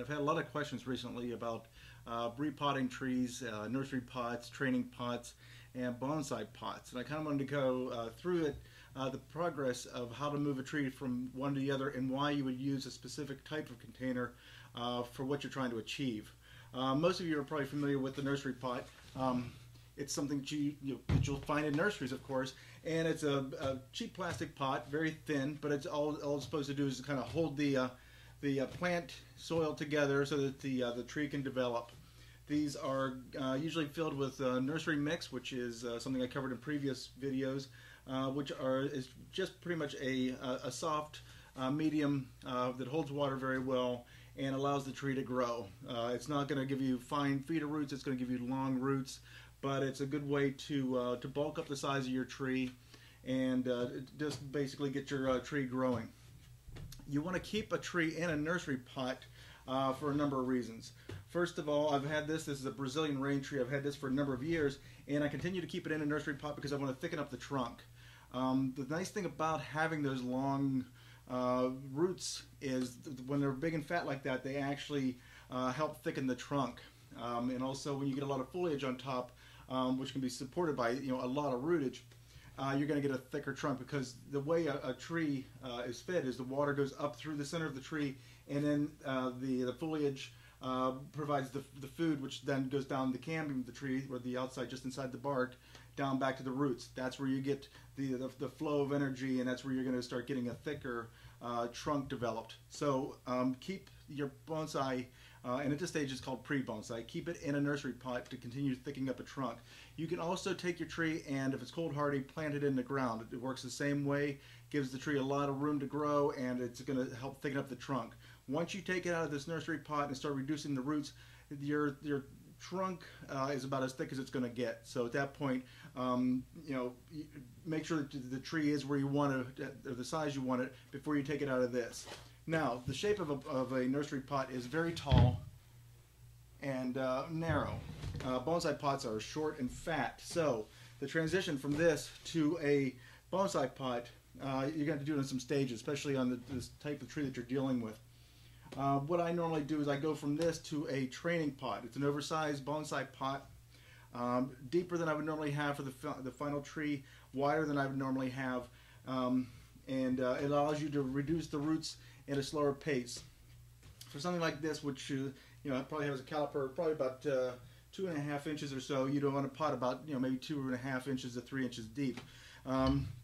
I've had a lot of questions recently about repotting trees, nursery pots, training pots, and bonsai pots. And I kind of wanted to go through it, the progress of how to move a tree from one to the other and why you would use a specific type of container for what you're trying to achieve. Most of you are probably familiar with the nursery pot. It's something that you'll find in nurseries, of course, and it's a cheap plastic pot, very thin, but all it's supposed to do is kind of hold the plant soil together so that the tree can develop. These are usually filled with nursery mix, which is something I covered in previous videos, which is just pretty much a soft medium that holds water very well and allows the tree to grow. It's not going to give you fine feeder roots, it's going to give you long roots, but it's a good way to bulk up the size of your tree and just basically get your tree growing. You want to keep a tree in a nursery pot for a number of reasons. First of all, I've had this is a Brazilian rain tree. I've had this for a number of years, and I continue to keep it in a nursery pot because I want to thicken up the trunk. The nice thing about having those long roots is when they're big and fat like that, they actually help thicken the trunk. And also when you get a lot of foliage on top, which can be supported by a lot of rootage, you're going to get a thicker trunk, because the way a tree is fed is the water goes up through the center of the tree, and then the foliage provides the food, which then goes down the cambium of the tree, or the outside just inside the bark, down back to the roots. That's where you get the flow of energy, and that's where you're going to start getting a thicker trunk developed. So keep your bonsai, and at this stage it's called pre-bonsai, keep it in a nursery pot to continue thickening up a trunk. You can also take your tree and, if it's cold hardy, plant it in the ground. It works the same way, gives the tree a lot of room to grow, and it's going to help thicken up the trunk. Once you take it out of this nursery pot and start reducing the roots, your trunk is about as thick as it's going to get. So at that point, make sure that the tree is where you want it, or the size you want it, before you take it out of this. Now, the shape of a nursery pot is very tall and narrow. Bonsai pots are short and fat. So the transition from this to a bonsai pot, you're going to do it in some stages, especially on this type of tree that you're dealing with. What I normally do is I go from this to a training pot. It's an oversized bonsai pot, deeper than I would normally have for the final tree, wider than I would normally have, and it allows you to reduce the roots at a slower pace. For something like this, which probably has a caliper probably about 2.5 inches or so, you'd want a pot about maybe 2.5 inches to 3 inches deep.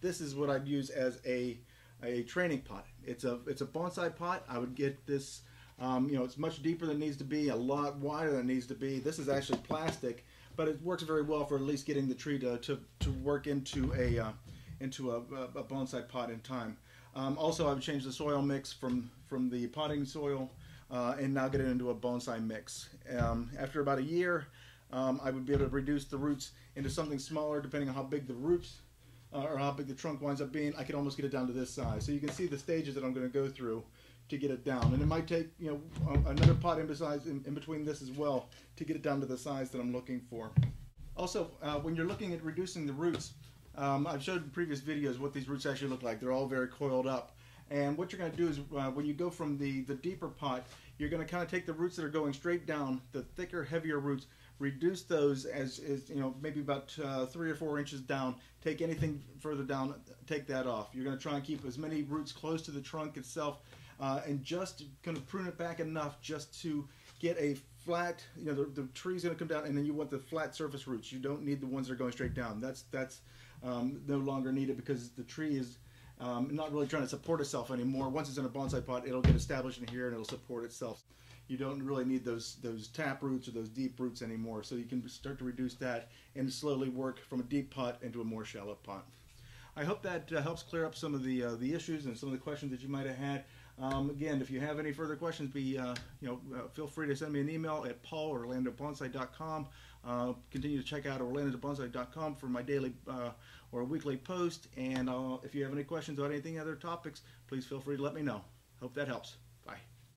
This is what I'd use as a training pot. It's a bonsai pot. I would get this, it's much deeper than it needs to be, a lot wider than it needs to be. This is actually plastic, but it works very well for at least getting the tree to work into a bonsai pot in time. Also, I would change the soil mix from the potting soil and now get it into a bonsai mix. After about a year, I would be able to reduce the roots into something smaller, depending on how big the roots or how big the trunk winds up being. I can almost get it down to this size. So you can see the stages that I'm going to go through to get it down. And it might take another pot in between this as well to get it down to the size that I'm looking for. Also, when you're looking at reducing the roots, I've showed in previous videos what these roots actually look like. They're all very coiled up. And what you're going to do is when you go from the deeper pot, you're going to kind of take the roots that are going straight down, the thicker, heavier roots, reduce those as maybe about 3 or 4 inches down. Take anything further down, take that off. You're going to try and keep as many roots close to the trunk itself, and just kind of prune it back enough just to get a flat, the tree's going to come down, and then you want the flat surface roots. You don't need the ones that are going straight down. That's no longer needed, because the tree is not really trying to support itself anymore. Once it's in a bonsai pot, it'll get established in here and it'll support itself. You don't really need those tap roots or those deep roots anymore. So you can start to reduce that and slowly work from a deep pot into a more shallow pot. I hope that helps clear up some of the issues and some of the questions that you might have had. Again, if you have any further questions, feel free to send me an email at paul@orlandobonsai.com. Continue to check out orlandobonsai.com for my daily or weekly post. And if you have any questions about anything other topics, please feel free to let me know. Hope that helps.